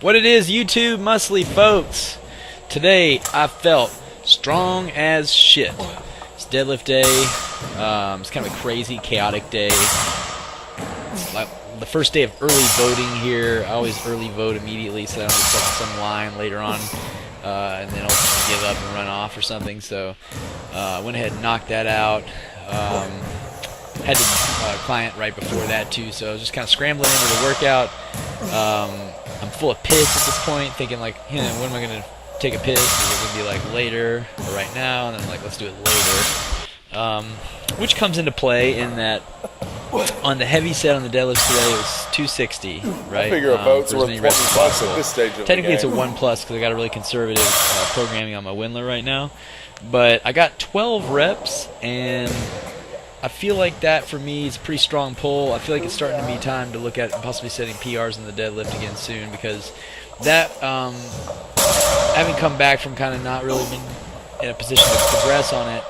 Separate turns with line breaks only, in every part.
What it is, YouTube muscly folks. Today I felt strong as shit. It's deadlift day. It's kind of a crazy, chaotic day. It's like the first day of early voting here. I always early vote immediately so I don't get stuck in some line later on and then ultimately give up and run off or something. So I went ahead and knocked that out. Had the client right before that too, so I was just kind of scrambling into the workout. I'm full of piss at this point, thinking like, when am I going to take a piss? Is it going to be like later or right now? And then I'm like, let's do it later. Which comes into play in that on the heavy set on the deadlifts today it was 260, right?
I figure a vote's worth 20 bucks at this stage of the game.
Technically it's a 1+ because I got a really conservative programming on my Windler right now. But I got 12 reps, and I feel like that for me is a pretty strong pull. I feel like it's starting to be time to look at possibly setting PRs in the deadlift again soon, because that having come back from kind of not really being in a position to progress on it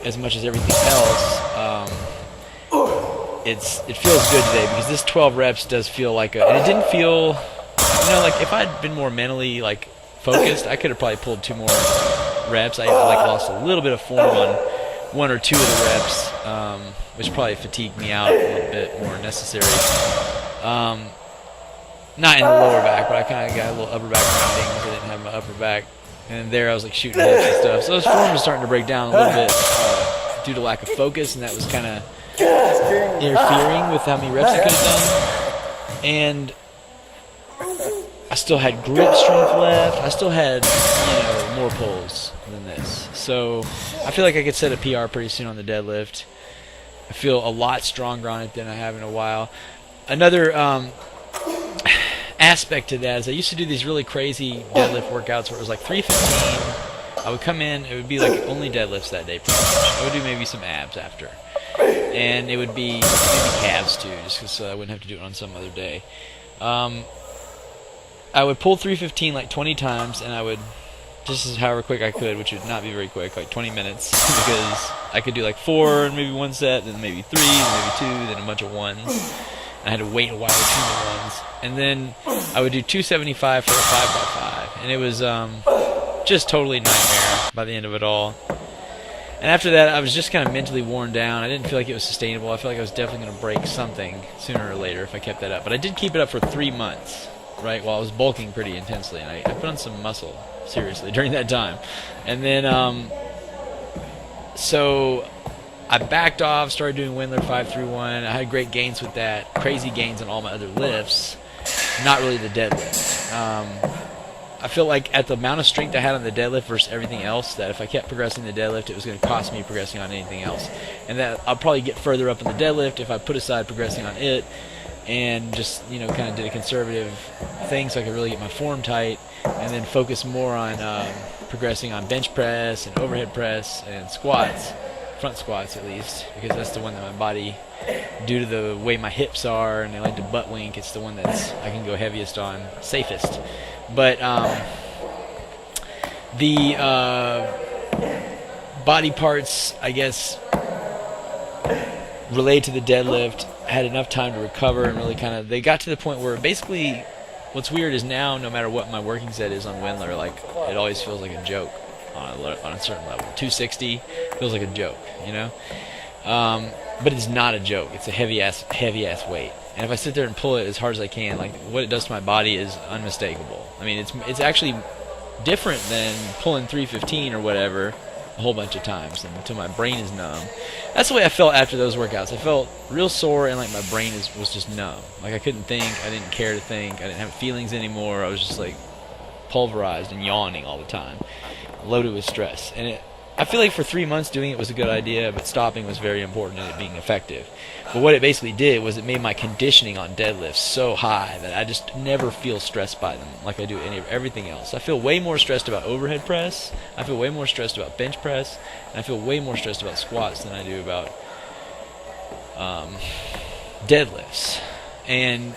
as much as everything else, it feels good today because this 12 reps does feel like and it didn't feel, like if I'd been more mentally like focused, I could have probably pulled 2 more reps. I lost a little bit of form on 1 or 2 of the reps, which probably fatigued me out a little bit more necessary. Not in the lower back, but I kind of got a little upper back rounding because I didn't have my upper back. And there I was like shooting hips and stuff. So this form was starting to break down a little bit due to lack of focus, and that was kind of interfering with how many reps I could have done. And I still had grip strength left. I still had, more pulls than this. So I feel like I could set a PR pretty soon on the deadlift. I feel a lot stronger on it than I have in a while. Another aspect to that is I used to do these really crazy deadlift workouts where it was like 315. I would come in, it would be like only deadlifts that day pretty much. I would do maybe some abs after. And it would be maybe calves too, just because I wouldn't have to do it on some other day. I would pull 315 like 20 times, and I would, just as however quick I could, which would not be very quick, like 20 minutes, because I could do like 4 and maybe 1 set, then maybe 3, then maybe 2, then a bunch of 1s. I had to wait a while between the 1s. And then I would do 275 for a 5x5. And it was just totally nightmare by the end of it all. And after that, I was just kind of mentally worn down. I didn't feel like it was sustainable. I felt like I was definitely going to break something sooner or later if I kept that up. But I did keep it up for 3 months, right, while I was bulking pretty intensely. And I put on some muscle, seriously, during that time. And then, so I backed off, started doing Windler 531. I had great gains with that, crazy gains on all my other lifts, not really the deadlift. I feel like at the amount of strength I had on the deadlift versus everything else, that if I kept progressing the deadlift, it was going to cost me progressing on anything else. And that I'll probably get further up in the deadlift if I put aside progressing on it and just, kind of did a conservative thing so I could really get my form tight, and then focus more on progressing on bench press and overhead press and squats. Front squats at least, because that's the one that my body, due to the way my hips are and they like to butt wink, it's the one that's I can go heaviest on, safest. But the body parts, I guess, related to the deadlift, had enough time to recover and really kind of, they got to the point where basically what's weird is now no matter what my working set is on Windler, like it always feels like a joke on a certain level. 260 feels like a joke, but it's not a joke. It's a heavy ass weight, and if I sit there and pull it as hard as I can, like what it does to my body is unmistakable. I mean, it's actually different than pulling 315 or whatever a whole bunch of times until my brain is numb. That's the way I felt after those workouts. I felt real sore, and like my brain was just numb. Like I couldn't think, I didn't care to think, I didn't have feelings anymore. I was just like pulverized and yawning all the time, loaded with stress. And I feel like for 3 months doing it was a good idea, but stopping was very important in it being effective. But what it basically did was it made my conditioning on deadlifts so high that I just never feel stressed by them like I do everything else. I feel way more stressed about overhead press, I feel way more stressed about bench press, and I feel way more stressed about squats than I do about deadlifts. And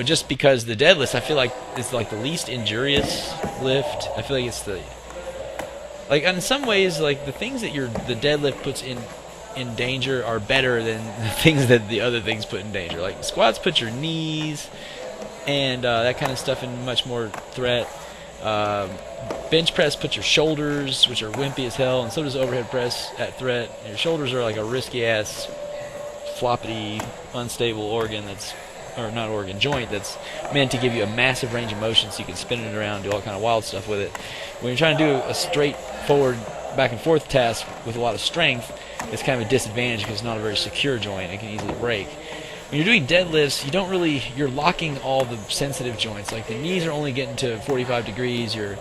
just because the deadlifts, I feel like it's like the least injurious lift. I feel like it's like in some ways, like the things that the deadlift puts in danger are better than the things that the other things put in danger. Like squats put your knees, and that kind of stuff in much more threat. Bench press puts your shoulders, which are wimpy as hell, and so does overhead press, at threat. And your shoulders are like a risky-ass, floppity, unstable organ joint that's meant to give you a massive range of motion so you can spin it around, do all kind of wild stuff with it. When you're trying to do a straightforward back and forth task with a lot of strength, it's kind of a disadvantage because it's not a very secure joint. It can easily break. When you're doing deadlifts, you're locking all the sensitive joints. Like the knees are only getting to 45 degrees, or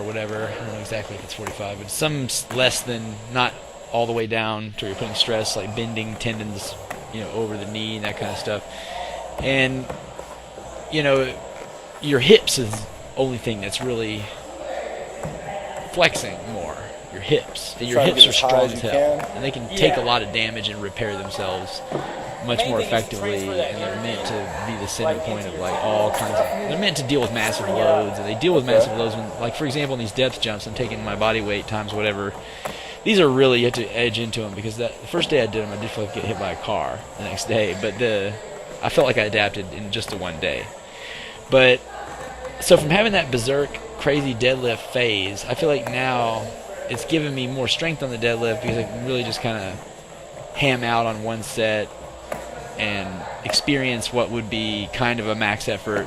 whatever. I don't know exactly if it's 45, but some less than, not all the way down to where you're putting stress, like bending tendons, over the knee and that kind of stuff. And, your hips is the only thing that's really flexing more. Your hips. And your hips are strong as hell. And they can take a lot of damage and repair themselves much more effectively, and they're meant to be the center point of like all kinds of. They're meant to deal with massive loads, and they deal with massive loads when, like for example, in these depth jumps, I'm taking my body weight times whatever. These are really, you have to edge into them, because the first day I did them, I did feel like get hit by a car the next day, but I felt like I adapted in just the one day. But so from having that berserk crazy deadlift phase, I feel like now it's given me more strength on the deadlift, because I can really just kind of ham out on one set and experience what would be kind of a max effort.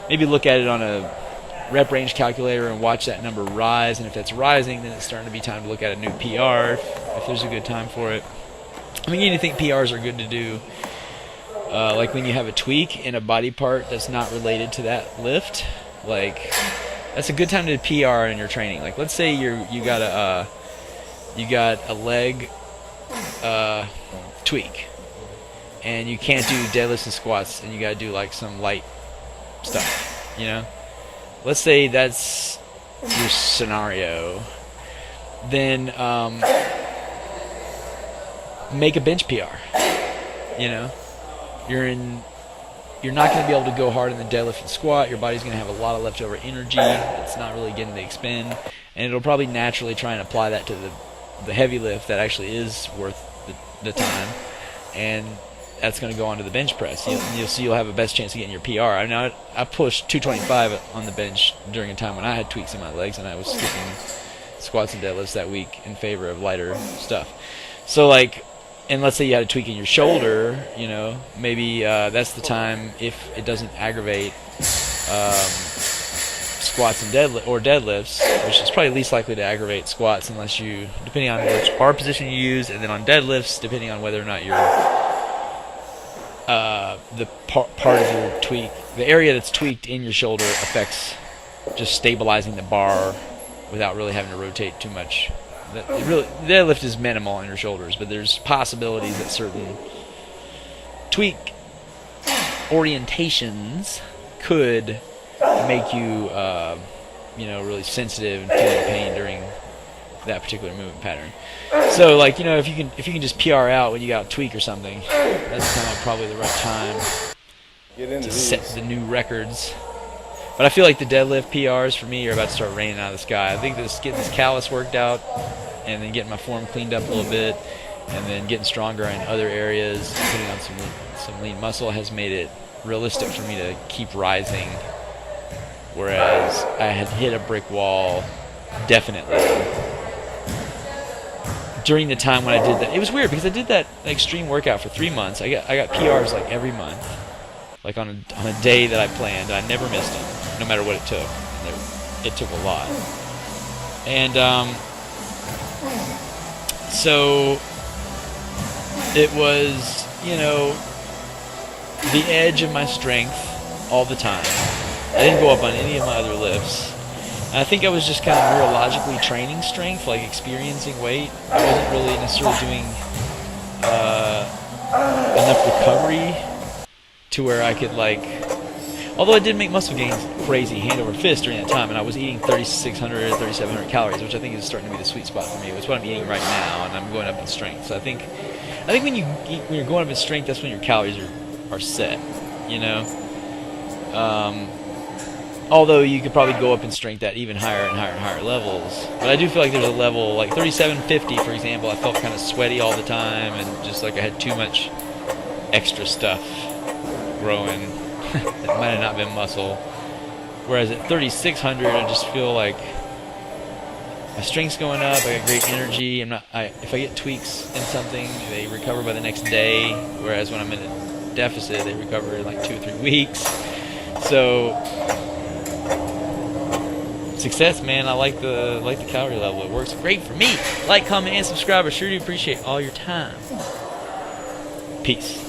Maybe look at it on a rep range calculator and watch that number rise, and if that's rising, then it's starting to be time to look at a new PR if there's a good time for it. I mean, you think PRs are good to do, like when you have a tweak in a body part that's not related to that lift. Like, that's a good time to PR in your training. Like, let's say you got a leg tweak, and you can't do deadlifts and squats, and you got to do like some light stuff, Let's say that's your scenario. Then make a bench PR. You're not going to be able to go hard in the deadlift and squat. Your body's going to have a lot of leftover energy. It's not really getting the expend, and it'll probably naturally try and apply that to the heavy lift that actually is worth the time, and that's going to go onto the bench press. You'll have a best chance of getting your PR. I mean, I pushed 225 on the bench during a time when I had tweaks in my legs, and I was skipping squats and deadlifts that week in favor of lighter stuff. So, like, and let's say you had a tweak in your shoulder, maybe that's the time, if it doesn't aggravate squats and deadlifts, which is probably least likely to aggravate squats unless you, depending on which bar position you use, and then on deadlifts, depending on whether or not you're the part of your tweak, the area that's tweaked in your shoulder affects just stabilizing the bar without really having to rotate too much. The deadlift is minimal on your shoulders, but there's possibilities that certain tweak orientations could make you, really sensitive and feeling pain during that particular movement pattern. So, like, if you can just PR out when you got a tweak or something, that's kind of probably the right time to set the new records. But I feel like the deadlift PRs for me are about to start raining out of the sky. I think getting this callus worked out, and then getting my form cleaned up a little bit, and then getting stronger in other areas, putting on some lean muscle, has made it realistic for me to keep rising. Whereas I had hit a brick wall, definitely, during the time when I did that. It was weird because I did that extreme workout for 3 months. I got PRs like every month, like on a day that I planned, and I never missed them, no matter what it took. And it took a lot. And so it was, the edge of my strength all the time. I didn't go up on any of my other lifts. And I think I was just kind of neurologically training strength, like experiencing weight. I wasn't really necessarily doing enough recovery to where I could, like, although I did make muscle gains crazy hand over fist during that time, and I was eating 3,600, 3,700 calories, which I think is starting to be the sweet spot for me. It's what I'm eating right now, and I'm going up in strength. So I think when you're going up in strength, that's when your calories are set, Although you could probably go up in strength at even higher and higher and higher levels. But I do feel like there's a level, like 3750, for example, I felt kind of sweaty all the time, and just like I had too much extra stuff growing that might have not been muscle. Whereas at 3,600, I just feel like my strength's going up. I got great energy. If I get tweaks in something, they recover by the next day. Whereas when I'm in a deficit, they recover in like 2 or 3 weeks. So success, man. I like the calorie level. It works great for me. Like, comment, and subscribe. I sure do appreciate all your time. Peace.